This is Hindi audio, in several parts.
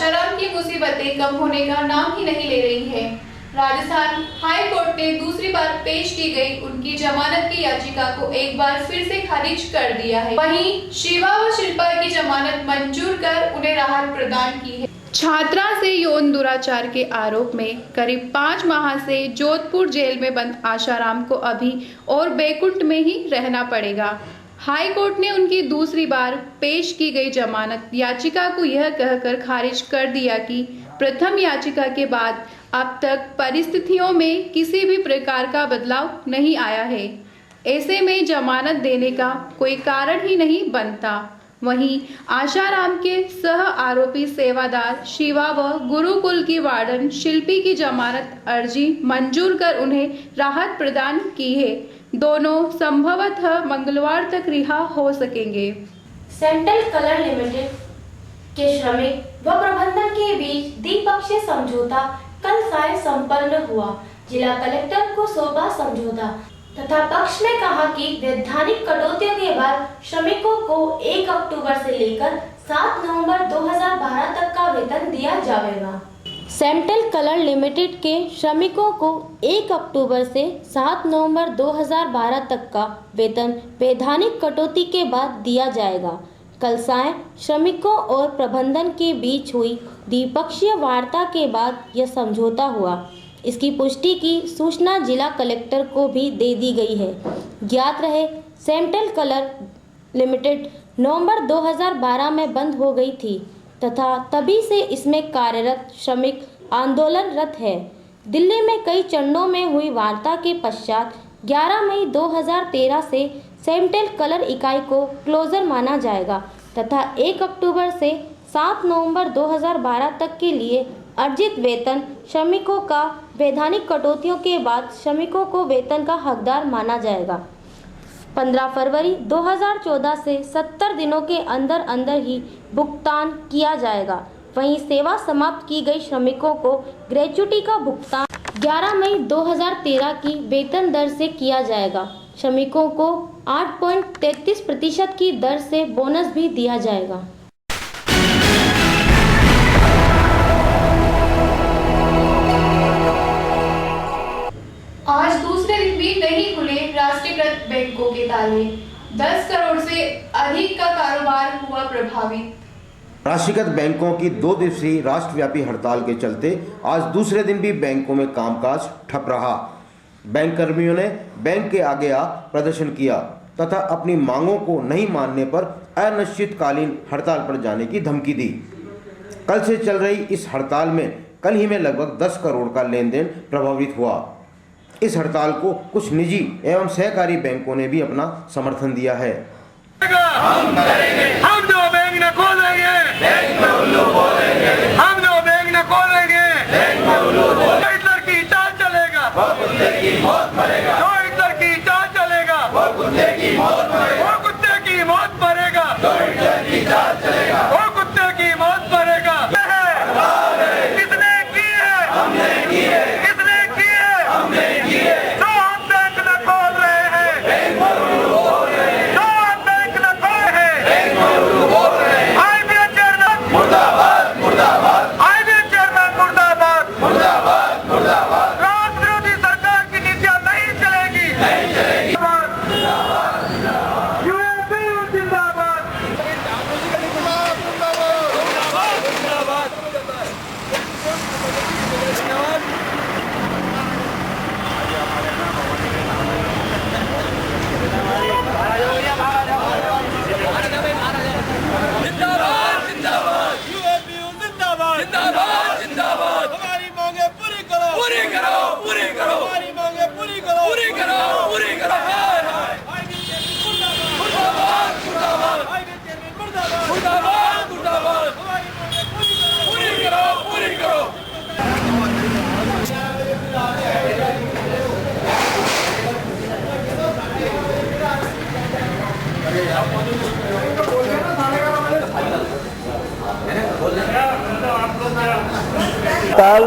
आशाराम की मुसीबतें कम होने का नाम ही नहीं ले रही है। राजस्थान हाई कोर्ट ने दूसरी बार पेश की गई उनकी जमानत की याचिका को एक बार फिर से खारिज कर दिया है। वहीं शिवा व शिल्पा की जमानत मंजूर कर उन्हें राहत प्रदान की है। छात्रा से यौन दुराचार के आरोप में करीब 5 माह से जोधपुर जेल में बंद आशाराम को अभी और बैकुंठ में ही रहना पड़ेगा। हाई कोर्ट ने उनकी दूसरी बार पेश की गई जमानत याचिका को यह कहकर खारिज कर दिया कि प्रथम याचिका के बाद अब तक परिस्थितियों में किसी भी प्रकार का बदलाव नहीं आया है। ऐसे में जमानत देने का कोई कारण ही नहीं बनता। वहीं आशाराम के सह आरोपी सेवादार शिवा व गुरुकुल की वार्डन शिल्पी की जमानत अर्जी मंजूर कर उन्हें राहत प्रदान की है। दोनों संभवतः मंगलवार तक रिहा हो सकेंगे। सेंट्रल कलर लिमिटेड के श्रमिक व प्रबंधन के बीच द्विपक्षीय समझौता कल साय संपन्न हुआ। जिला कलेक्टर को सौंपा समझौता तथा पक्ष ने कहा कि वैधानिक कटौतियों के बाद श्रमिकों को 1 अक्टूबर से लेकर 7 नवंबर 2012 तक का वेतन दिया जाएगा। सेंट्रल कलर लिमिटेड के श्रमिकों को 1 अक्टूबर से 7 नवंबर 2012 तक का वेतन वैधानिक कटौती के बाद दिया जाएगा। कल साय श्रमिकों और प्रबंधन के बीच हुई द्विपक्षीय वार्ता के बाद यह समझौता हुआ। इसकी पुष्टि की सूचना जिला कलेक्टर को भी दे दी गई है। ज्ञात रहे सेंट्रल कलर लिमिटेड नवंबर 2012 में बंद हो गई थी तथा तभी से इसमें कार्यरत श्रमिक आंदोलनरत है। दिल्ली में कई चरणों में हुई वार्ता के पश्चात 11 मई 2013 से सेंट्रल कलर इकाई को क्लोजर माना जाएगा तथा 1 अक्टूबर से 7 नवंबर 2012 तक के लिए अर्जित वेतन श्रमिकों का वैधानिक कटौतियों के बाद श्रमिकों को वेतन का हकदार माना जाएगा। 15 फरवरी 2014 से 70 दिनों के अंदर अंदर ही भुगतान किया जाएगा। वहीं सेवा समाप्त की गई श्रमिकों को ग्रेच्युटी का भुगतान 11 मई 2013 की वेतन दर से किया जाएगा। श्रमिकों को 8.33% की दर से बोनस भी दिया जाएगा। आज दूसरे दिन भी नहीं खुले राष्ट्रीयकृत बैंकों के ताले। 10 करोड़ से अधिक का कारोबार हुआ प्रभावित। राष्ट्रीयकृत बैंकों की 2 दिवसीय राष्ट्रव्यापी हड़ताल के चलते आज दूसरे दिन भी बैंकों में कामकाज ठप रहा। बैंक कर्मियों ने बैंक के आगे आ प्रदर्शन किया तथा अपनी मांगों को नहीं मानने पर अनिश्चितकालीन हड़ताल पर जाने की धमकी दी। कल से चल रही इस हड़ताल में कल ही में लगभग 10 करोड़ का लेन देन प्रभावित हुआ। इस हड़ताल को कुछ निजी एवं सहकारी बैंकों ने भी अपना समर्थन दिया है। हम जो बैंक न खोलेंगे, बैंक में उल्लू बोलेंगे। हम जो बैंक न खोलेंगे, बैंक में उल्लू बोलेंगे। हिटलर की चाल चलेगा, वो कुत्ते की मौत मरेगा। जो हिटलर की चाल चलेगा, वो कुत्ते की मौत मरेगा। वो कुत्ते की मौत मरेगा। जो हिटलर की चाल चलेगा, वो कुत्ते की मौत मरेगा। किसने की है? हमने की है। किसने की है? हमने की है। जो हम बैंक न खोल रहे हैं, बैंक में उल्लू बोल रहे हैं। जो हम बैंक न खोल रहे हैं, बैंक में उल्लू बोल रहे हैं। आईबीए चेयरमैन मुर्दाबाद, मुर्दाबाद। आईबीए चेयरमैन मुर्दाबाद, मुर्दाबाद, मुर्दाबाद। राष्ट्र विरोधी सरकार की नीतियां नहीं चलेगी, नहीं चलेगी। यूएनपीयू जिंदाबाद, हमारी मांगे पूरी करो, पूरी करो, पूरी करो। हमारी मांगे पूरी करो, पूरी करो, पूरी करो। मुर्दाबाद, मुर्दाबाद। मुर्दाबाद, मुर्दाबाद। हमारी मांगे पूरी करो, पूरी करो। हड़ताल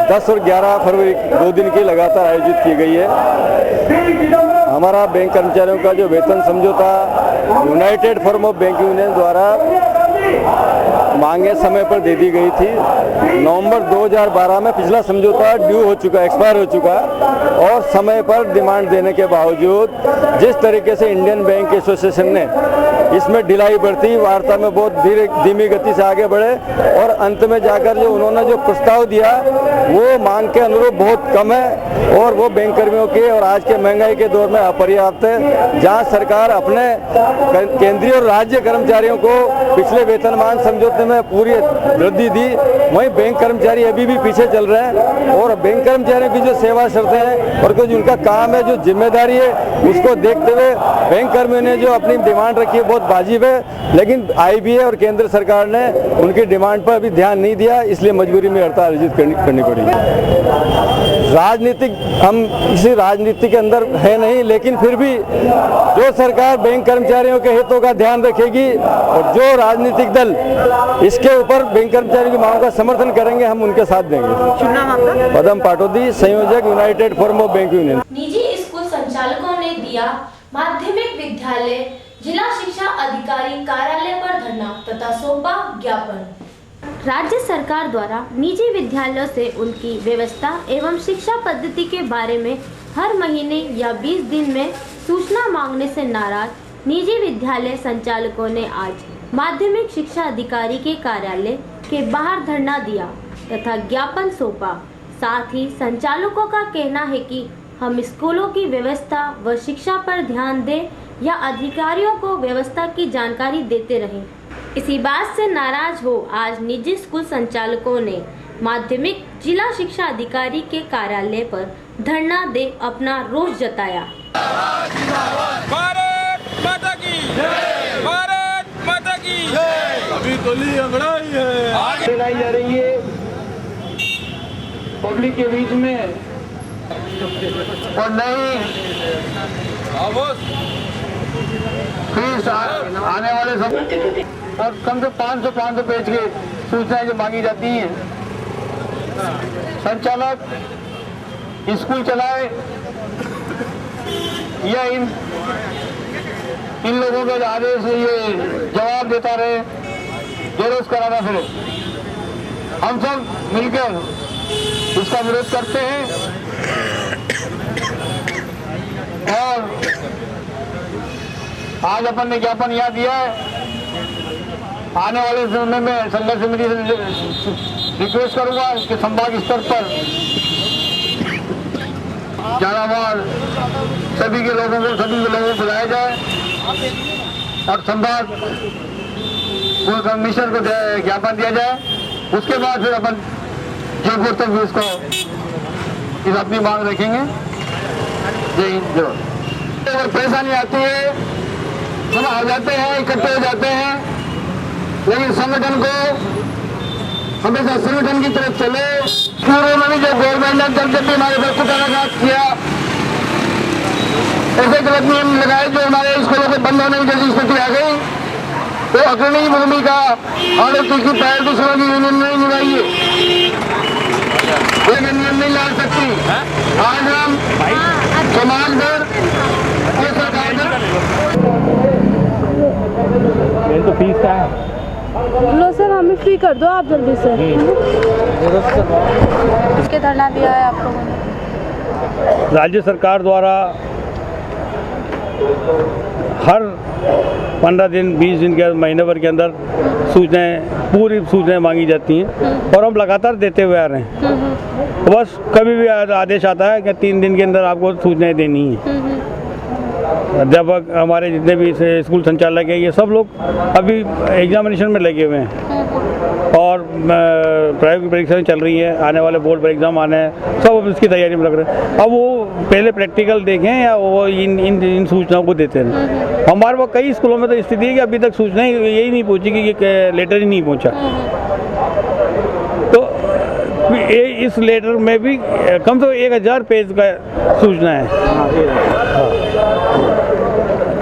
10 और 11 फरवरी 2 दिन की लगातार आयोजित की गई है। हमारा बैंक कर्मचारियों का जो वेतन समझौता United firm of bank union द्वारा मांगे समय पर दे दी गई थी। नवंबर 2012 में पिछला समझौता ड्यू हो चुका, एक्सपायर हो चुका, और समय पर डिमांड देने के बावजूद जिस तरीके से इंडियन बैंक एसोसिएशन ने इसमें ढिलाई बरती, वार्ता में बहुत धीमी गति से आगे बढ़े, और अंत में जाकर जो उन्होंने जो प्रस्ताव दिया वो मांग के अनुरूप बहुत कम है, और वो बैंक कर्मियों के और आज के महंगाई के दौर में अपर्याप्त है। जहां सरकार अपने केंद्रीय और राज्य कर्मचारियों को पिछले वेतनमान समझौते में पूरी वृद्धि दी, वहीं बैंक कर्मचारी अभी भी पीछे चल रहे हैं। और बैंक कर्मचारियों की जो सेवा शर्तें हैं और जो उनका काम है, जो जिम्मेदारी है, उसको देखते हुए बैंक कर्मियों ने जो अपनी डिमांड रखी है बहुत वाजिब है, लेकिन IBA और केंद्र सरकार ने उनकी डिमांड पर अभी ध्यान नहीं दिया, इसलिए मजबूरी में हड़ताल आयोजित करनी पड़ी। राजनीतिक, हम इसी राजनीति के अंदर है नहीं, लेकिन फिर भी जो सरकार बैंक कर्मचारियों के हितों का ध्यान रखेगी और जो राजनीतिक दल इसके ऊपर बैंक कर्मचारियों की मांग का समर्थन करेंगे, हम उनके साथ देंगे। पदम पाटोदी, संयोजक, United forum of bank union. निजी स्कूल संचालकों ने दिया माध्यमिक विद्यालय जिला शिक्षा अधिकारी कार्यालय पर धरना तथा सौंपा ज्ञापन। राज्य सरकार द्वारा निजी विद्यालयों से उनकी व्यवस्था एवं शिक्षा पद्धति के बारे में हर महीने या 20 दिन में सूचना मांगने से नाराज निजी विद्यालय संचालकों ने आज माध्यमिक शिक्षा अधिकारी के कार्यालय के बाहर धरना दिया तथा ज्ञापन सौंपा। साथ ही संचालकों का कहना है कि हम स्कूलों की व्यवस्था व शिक्षा पर ध्यान दें या अधिकारियों को व्यवस्था की जानकारी देते रहें। इसी बात से नाराज हो आज निजी स्कूल संचालकों ने माध्यमिक जिला शिक्षा अधिकारी के कार्यालय पर धरना दे अपना रोष जताया। भारत माता की जय, भारत माता की जय। अभी तो ली अंगड़ाई है, आगे लाई जा रही है पब्लिक के बीच में, और नहीं फीस आने वाले समय और कम से 500 पेज के सूचनाएं जो मांगी जाती हैं। संचालक स्कूल चलाए या इन लोगों के आदेश से ये जवाब देता रहे, जेरोक्स कराना फिरे। हम सब मिलकर इसका विरोध करते हैं और आज अपन ने ज्ञापन यहाँ दिया है। आने वाले समय में संघर्ष समिति से रिक्वेस्ट करूंगा कि संभाग स्तर पर जानवर सभी के लोगों को बुलाया जाए और संभाग कमिश्नर को ज्ञापन दिया जाए। उसके बाद फिर अपन जयपुर तक भी इसको इस अपनी मांग रखेंगे। जय हिंद। अगर परेशानी आती है हम आ जाते हैं, इकट्ठे हो जाते हैं, लेकिन संगठन को हमेशा संगठन की तरफ चले। पूर्व में भी जो गवर्नमेंट ने जब भी हमारे पर कुटाघात किया, ऐसे गलत नियम लगाए जो हमारे स्कूलों के बंद होने की जैसी स्थिति आ गई, तो अग्रणी भूमिका और दूसरी पहल दूसरों की यूनियन नहीं निभाई है, कोई नियम नहीं ला सकती। आज हम समाज भर तो फीस क्या है? लो सर, हमें फ्री कर दो आप जल्दी से। इसके धरना दिया है आप लोगों ने। राज्य सरकार द्वारा हर 15 दिन 20 दिन के महीने भर के अंदर पूरी सूचनाएं मांगी जाती हैं और हम लगातार देते हुए आ रहे हैं। तो बस कभी भी आदेश आता है कि 3 दिन के अंदर आपको सूचनाएं देनी है। अध्यापक हमारे जितने भी स्कूल संचालक हैं, ये सब लोग अभी एग्जामिनेशन में लगे हुए हैं और प्रायोगिक परीक्षाएं चल रही हैं, आने वाले बोर्ड पर एग्जाम आने हैं, सब अब इसकी तैयारी में लग रहे हैं। अब वो पहले प्रैक्टिकल देखें या वो इन सूचनाओं को देते हैं। हमारे वो कई स्कूलों में तो स्थिति है कि अभी तक सूचनाएं यही नहीं पहुँची कि लेटर ही नहीं पहुँचा। तो इस लेटर में भी कम से कम 1000 पेज का सूचना है।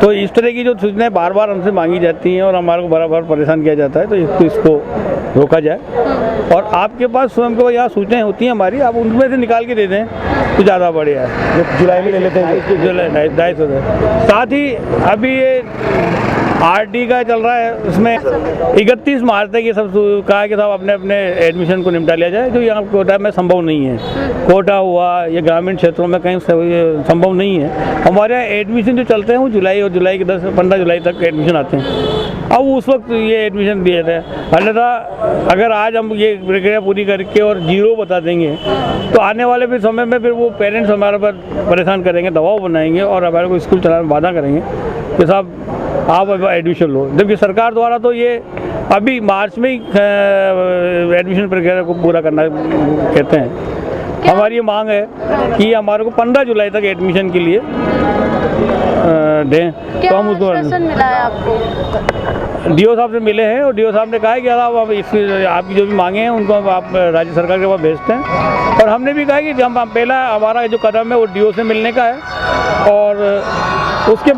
तो इस तरह की जो सूचनाएं बार बार हमसे मांगी जाती हैं और हमारे को बराबर परेशान किया जाता है, तो इसको रोका जाए। और आपके पास स्वयं को यहाँ सूचनाएं होती हैं हमारी, आप उनमें से निकाल के दे दें तो ज़्यादा बढ़िया है। जुलाई में ले लेते हैं, जुलाई 250। साथ ही अभी ये आरटी का चल रहा है, उसमें 31 मार्च तक ये सब कहा कि साहब अपने अपने एडमिशन को निपटा लिया जाए, जो यहाँ कोटा में संभव नहीं है। कोटा हुआ या ग्रामीण क्षेत्रों में कहीं संभव नहीं है। हमारे यहाँ एडमिशन जो चलते हैं वो जुलाई और जुलाई के 10-15 जुलाई तक एडमिशन आते हैं। अब उस वक्त ये एडमिशन दिए थे, अन्यथा अगर आज हम ये प्रक्रिया पूरी करके और 0 बता देंगे तो आने वाले भी समय में फिर वो पेरेंट्स हमारे पर परेशान करेंगे, दबाव बनाएंगे और हमारे को स्कूल चलाने में बाधा करेंगे कि साहब आप एडमिशन लो। जबकि सरकार द्वारा तो ये अभी मार्च में ही एडमिशन प्रक्रिया को पूरा करना कहते हैं। हमारी ये मांग है कि हमारे को 15 जुलाई तक एडमिशन के लिए दें। क्या तो हम उसको आश्वासन मिला है आपको? डीओ साहब से मिले हैं और डीओ साहब ने कहा है कि साहब अब आपकी जो भी मांगे हैं उनको आप राज्य सरकार के पास भेजते हैं। और हमने भी कहा कि हम पहला हमारा जो कदम है वो डीओ से मिलने का है और उसके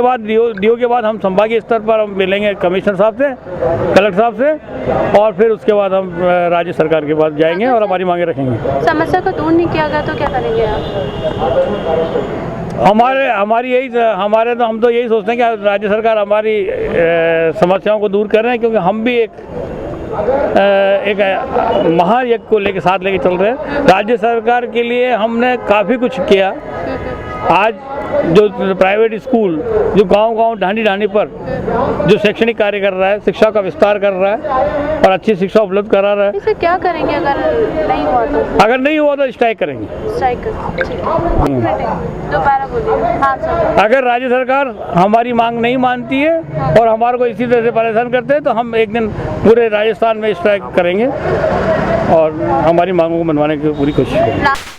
बाद डीओ के बाद हम संभागीय स्तर पर हम मिलेंगे कमिश्नर साहब से, कलेक्टर साहब से और फिर उसके बाद हम राज्य सरकार के पास जाएंगे और हमारी मांगे रखेंगे। समस्या को दूर नहीं किया गया तो क्या करेंगे आप? हम तो यही सोचते हैं कि राज्य सरकार हमारी समस्याओं को दूर कर रहे हैं, क्योंकि हम भी एक महायज्ञ को साथ लेके चल रहे हैं। राज्य सरकार के लिए हमने काफ़ी कुछ किया। आज जो प्राइवेट स्कूल जो गांव-गांव ढांडी पर जो शैक्षणिक कार्य कर रहा है, शिक्षा का विस्तार कर रहा है और अच्छी शिक्षा उपलब्ध करा रहा है। इसे क्या करेंगे अगर नहीं हुआ तो? अगर नहीं हुआ तो स्ट्राइक करेंगे। स्ट्राइक दोबारा बोलिए। हाँ सर। अगर राज्य सरकार हमारी मांग नहीं मानती है और हमारे को इसी तरह से परेशान करते हैं तो हम एक दिन पूरे राजस्थान में स्ट्राइक करेंगे और हमारी मांगों को मनवाने की पूरी कोशिश करेंगे।